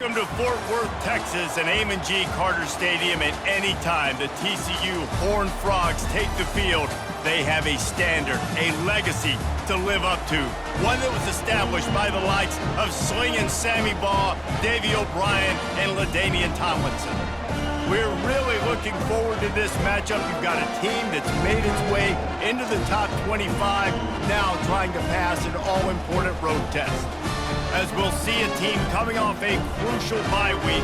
Welcome to Fort Worth, Texas, and Amon G. Carter Stadium. At any time the TCU Horned Frogs take the field, they have a standard, a legacy to live up to. One that was established by the likes of Slingin' Sammy Baugh, Davey O'Brien, and LaDainian Tomlinson. We're really looking forward to this matchup. You've got a team that's made its way into the top 25, now trying to pass an all-important road test. As we'll see a team coming off a crucial bye week.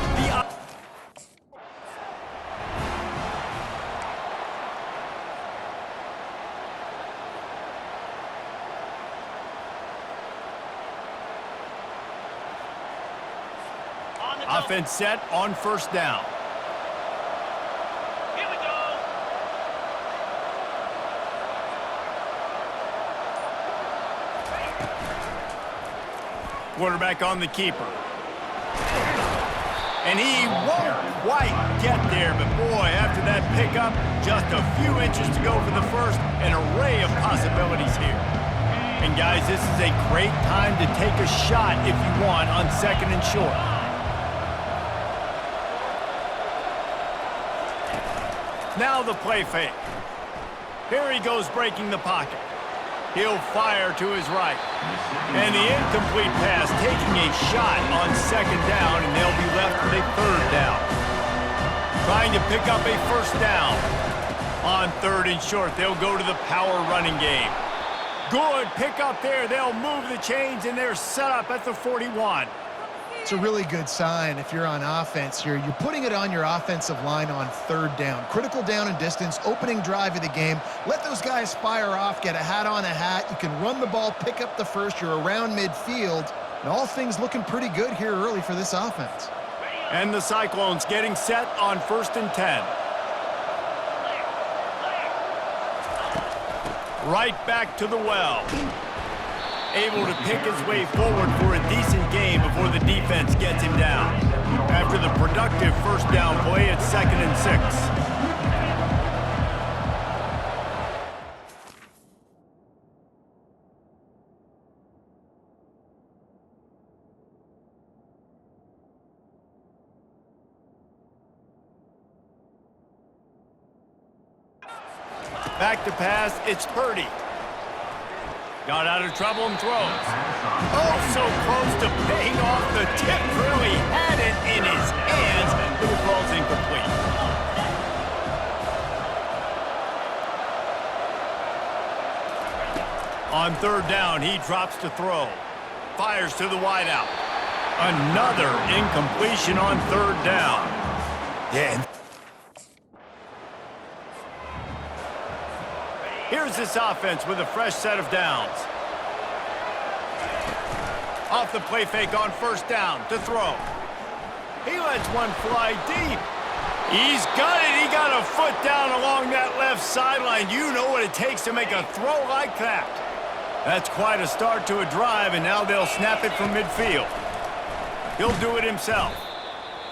Offense set on first down. Here we go. Quarterback on the keeper. And he won't quite get there, but boy, after that pickup, just a few inches to go for the first, an array of possibilities here. And guys, this is a great time to take a shot if you want on second and short. Now the play fake. Here he goes breaking the pocket. He'll fire to his right. And the incomplete pass taking a shot on second down, and they'll be left with a third down. Trying to pick up a first down. On third and short, they'll go to the power running game. Good pick up there. They'll move the chains, and they're set up at the 41. It's a really good sign if you're on offense here. You're putting it on your offensive line on third down. Critical down and distance, opening drive of the game. Let those guys fire off, get a hat on a hat. You can run the ball, pick up the first. You're around midfield. And all things looking pretty good here early for this offense. And the Cyclones getting set on first and 10. Right back to the well. Able to pick his way forward for a decent game before the defense gets him down. After the productive first down play, it's second and 6. Back to pass, it's Purdy. Got out of trouble and throws. Oh, so close to paying off the tip. Really had it in his hands, but it falls incomplete. On third down, he drops to throw. Fires to the wideout. Another incompletion on third down. Yeah. Here's this offense with a fresh set of downs. Off the play fake on first down to throw. He lets one fly deep. He's got it. He got a foot down along that left sideline. You know what it takes to make a throw like that. That's quite a start to a drive, and now they'll snap it from midfield. He'll do it himself.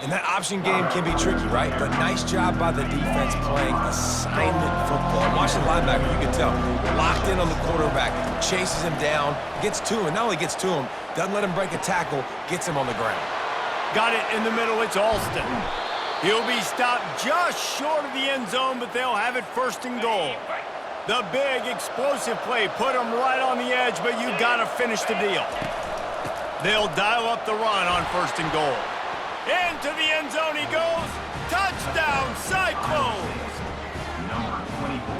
And that option game can be tricky, right? But nice job by the defense playing assignment football. Watch the linebacker, you can tell. Locked in on the quarterback, chases him down, gets to him. Not only gets to him, doesn't let him break a tackle, gets him on the ground. Got it in the middle, it's Alston. He'll be stopped just short of the end zone, but they'll have it first and goal. The big, explosive play put him right on the edge, but you got to finish the deal. They'll dial up the run on first and goal. Into the end zone he goes. Touchdown, Cyclones!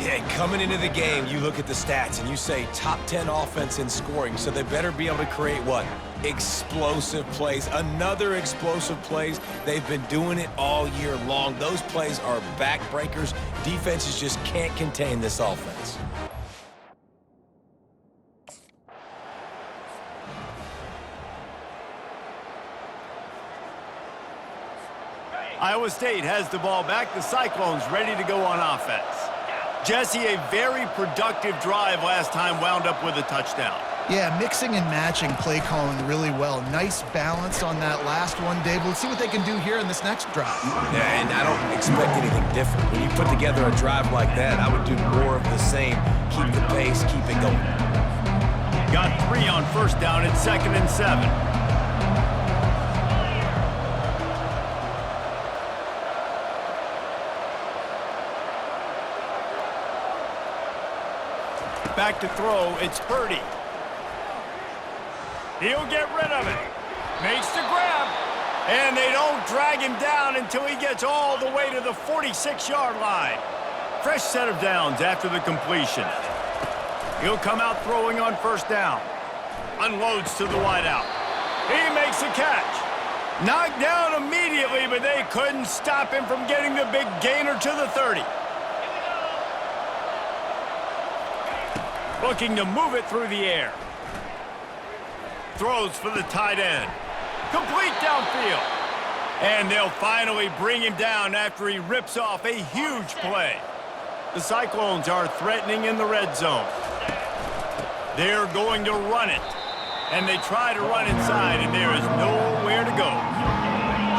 Yeah, coming into the game, you look at the stats and you say top 10 offense in scoring, so they better be able to create what? Explosive plays. Another explosive plays. They've been doing it all year long. Those plays are backbreakers. Defenses just can't contain this offense. Iowa State has the ball back. The Cyclones ready to go on offense. Jesse, a very productive drive last time, wound up with a touchdown. Yeah, mixing and matching play calling really well. Nice balance on that last one, Dave. Let's see what they can do here in this next drive. Yeah, and I don't expect anything different. When you put together a drive like that, I would do more of the same. Keep the pace, keep it going. Got 3 on first down at 2nd and 7. Back to throw, it's Purdy. He'll get rid of it. Makes the grab. And they don't drag him down until he gets all the way to the 46-yard line. Fresh set of downs after the completion. He'll come out throwing on first down. Unloads to the wideout. He makes a catch. Knocked down immediately, but they couldn't stop him from getting the big gainer to the 30. Looking to move it through the air. Throws for the tight end. Complete downfield. And they'll finally bring him down after he rips off a huge play. The Cyclones are threatening in the red zone. They're going to run it. And they try to run inside, and there is nowhere to go.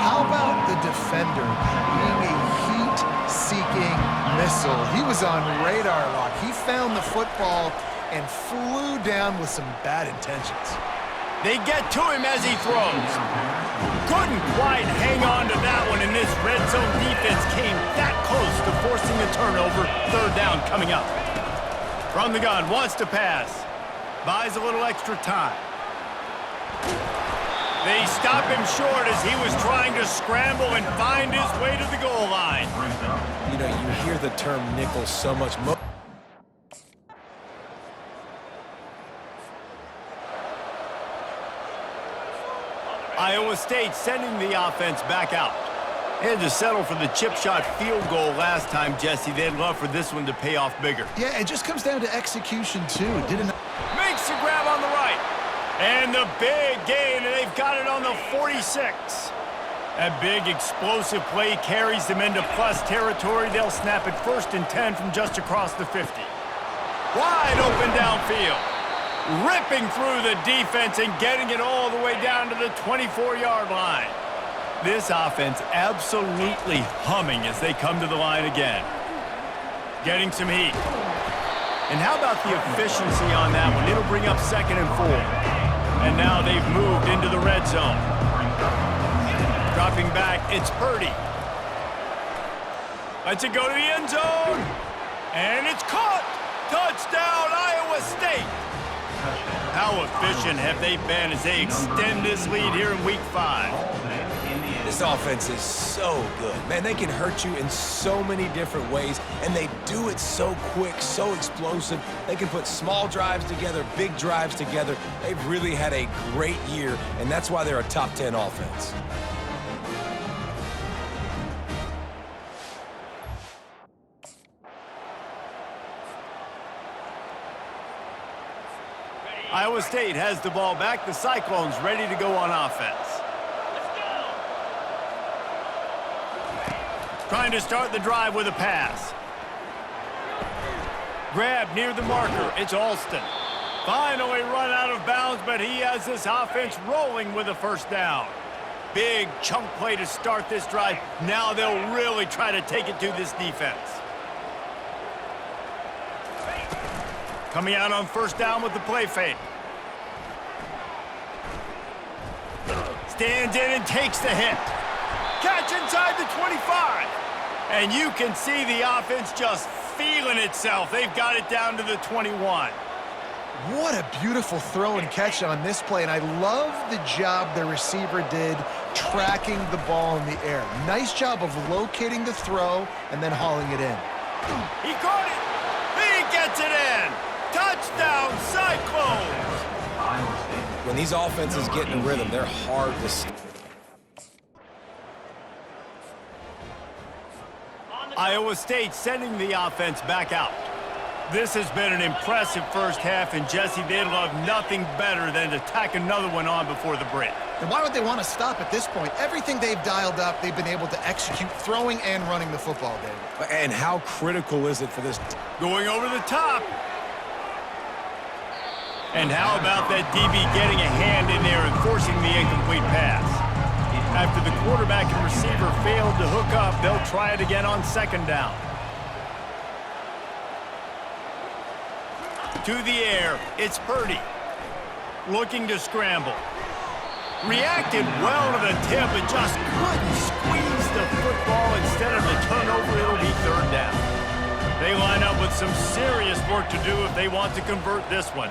How about the defender being a heat-seeking missile? He was on radar lock. He found the football and flew down with some bad intentions. They get to him as he throws. Couldn't quite hang on to that one, and this red zone defense came that close to forcing a turnover. Third down coming up. From the gun, wants to pass. Buys a little extra time. They stop him short as he was trying to scramble and find his way to the goal line. You know, you hear the term nickel so much. Iowa State sending the offense back out. They had to settle for the chip shot field goal last time, Jesse. They'd love for this one to pay off bigger. Yeah, it just comes down to execution, too. Makes the grab on the right. And the big gain, and they've got it on the 46. That big explosive play carries them into plus territory. They'll snap it 1st and 10 from just across the 50. Wide open downfield. Ripping through the defense and getting it all the way down to the 24-yard line. This offense absolutely humming as they come to the line again. Getting some heat. And how about the efficiency on that one? It'll bring up 2nd and 4. And now they've moved into the red zone. Dropping back, it's Purdy. Lets it go to the end zone. And it's caught. Touchdown, Iowa State. How efficient have they been as they extend this lead here in Week 5? This offense is so good. Man, they can hurt you in so many different ways, and they do it so quick, so explosive. They can put small drives together, big drives together. They've really had a great year, and that's why they're a top 10 offense. Iowa State has the ball back. The Cyclones ready to go on offense. Trying to start the drive with a pass. Grab near the marker. It's Alston. Finally run out of bounds, but he has this offense rolling with a first down. Big chunk play to start this drive. Now they'll really try to take it to this defense. Coming out on first down with the play fake. Stands in and takes the hit. Catch inside the 25. And you can see the offense just feeling itself. They've got it down to the 21. What a beautiful throw and catch on this play, and I love the job the receiver did tracking the ball in the air. Nice job of locating the throw and then hauling it in. He caught it. He gets it in. Touchdown, Cyclones. When these offenses get in a rhythm, they're hard to stop. Iowa State sending the offense back out. This has been an impressive first half, and Jesse, they'd love nothing better than to tack another one on before the break. And why would they want to stop at this point? Everything they've dialed up, they've been able to execute, throwing and running the football, David. And how critical is it for this? Going over the top. And how about that DB getting a hand in there and forcing the incomplete pass? After the quarterback and receiver failed to hook up, they'll try it again on second down. To the air, it's Purdy. Looking to scramble. Reacted well to the tip, but just couldn't squeeze the football. Instead of the turnover, it'll be third down. They line up with some serious work to do if they want to convert this one.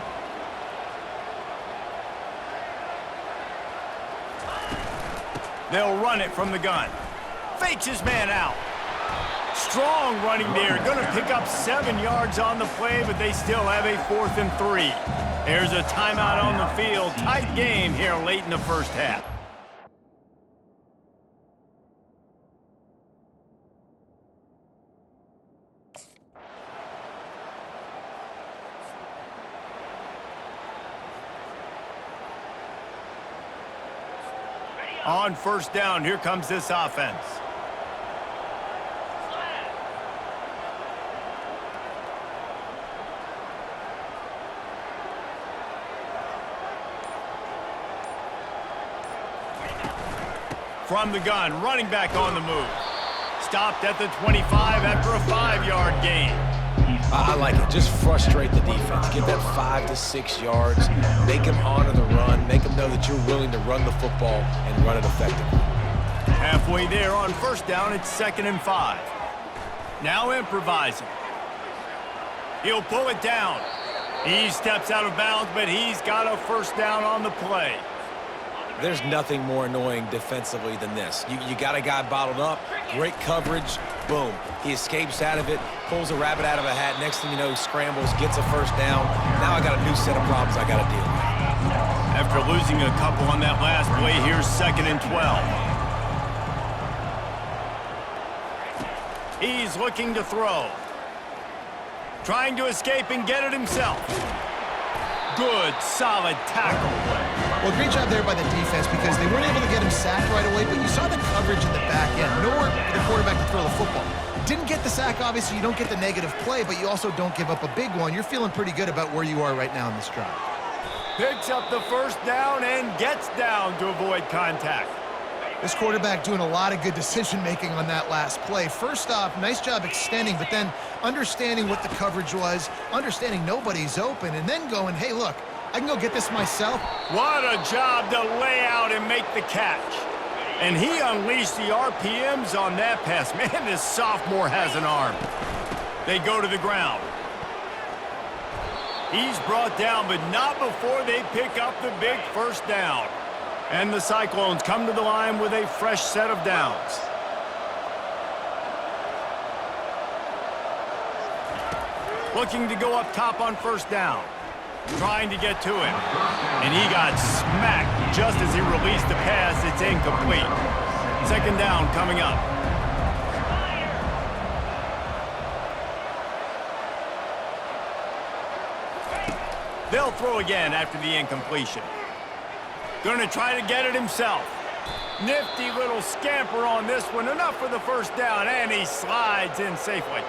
They'll run it from the gun. Fakes his man out. Strong running there. Going to pick up 7 yards on the play, but they still have a 4th and 3. There's a timeout on the field. Tight game here late in the first half. On first down, here comes this offense. From the gun, running back on the move. Stopped at the 25 after a 5-yard gain. I like it. Just frustrate the defense. Get that 5 to 6 yards. Make them honor the run. Make them know that you're willing to run the football and run it effectively. Halfway there on first down, it's 2nd and 5. Now improvising. He'll pull it down. He steps out of bounds, but he's got a first down on the play. There's nothing more annoying defensively than this. You got a guy bottled up, great coverage, boom. He escapes out of it, pulls a rabbit out of a hat. Next thing you know, scrambles, gets a first down. Now I got a new set of problems I got to deal with. After losing a couple on that last play, here's 2nd and 12. He's looking to throw. Trying to escape and get it himself. Good, solid tackle. Well, great job there by the defense because they weren't able to get him sacked right away, but you saw the coverage in the back end. Nowhere for the quarterback to throw the football. Didn't get the sack, obviously. You don't get the negative play, but you also don't give up a big one. You're feeling pretty good about where you are right now in this drive. Picks up the first down and gets down to avoid contact. This quarterback doing a lot of good decision-making on that last play. First off, nice job extending, but then understanding what the coverage was, understanding nobody's open, and then going, hey, look, I can go get this myself. What a job to lay out and make the catch. And he unleashed the RPMs on that pass. Man, this sophomore has an arm. They go to the ground. He's brought down, but not before they pick up the big first down. And the Cyclones come to the line with a fresh set of downs. Looking to go up top on first down. Trying to get to him. And he got smacked just as he released the pass. It's incomplete. 2nd down coming up. They'll throw again after the incompletion. Going to try to get it himself. Nifty little scamper on this one. Enough for the first down, and he slides in safely.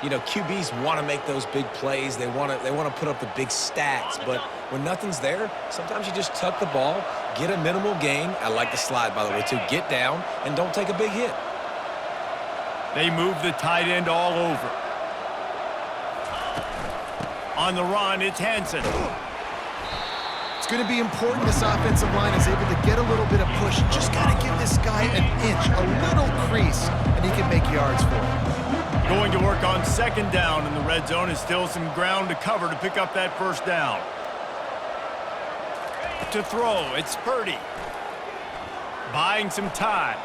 You know, QBs want to make those big plays. They want to put up the big stats. But when nothing's there, sometimes you just tuck the ball, get a minimal gain. I like the slide, by the way, too. Get down and don't take a big hit. They move the tight end all over. On the run, it's Hansen. It's going to be important this offensive line is able to get a little bit of push. Just got to give this guy an inch, a little crease, and he can make yards for it. Going to work on 2nd down in the red zone is still some ground to cover to pick up that first down. To throw, it's Purdy. Buying some time.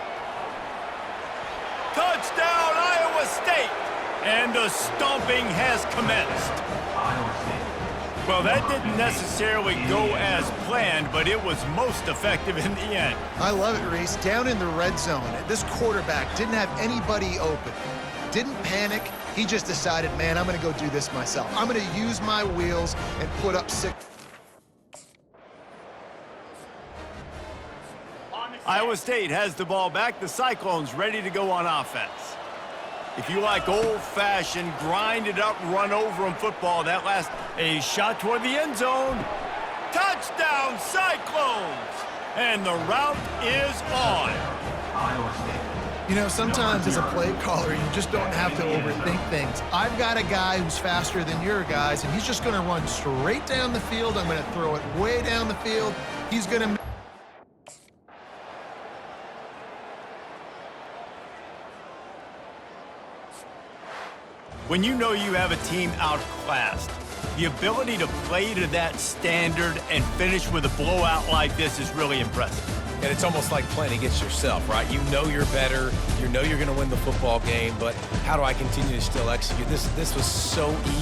Touchdown, Iowa State! And the stomping has commenced. Well, that didn't necessarily go as planned, but it was most effective in the end. I love it, Reese. Down in the red zone, this quarterback didn't have anybody open. Didn't panic. He just decided, man, I'm going to go do this myself. I'm going to use my wheels and put up 6. Iowa State has the ball back. The Cyclones ready to go on offense. If you like old-fashioned, grind-it-up, run-over-'em football, that last a shot toward the end zone. Touchdown, Cyclones! And the route is on. You know, sometimes as a play caller, you just don't have to overthink things. I've got a guy who's faster than your guys, and he's just going to run straight down the field. I'm going to throw it way down the field. He's going to... When you know you have a team outclassed, the ability to play to that standard and finish with a blowout like this is really impressive. And it's almost like playing against yourself, right? You know you're better. You know you're going to win the football game, but how do I continue to still execute? This was so easy.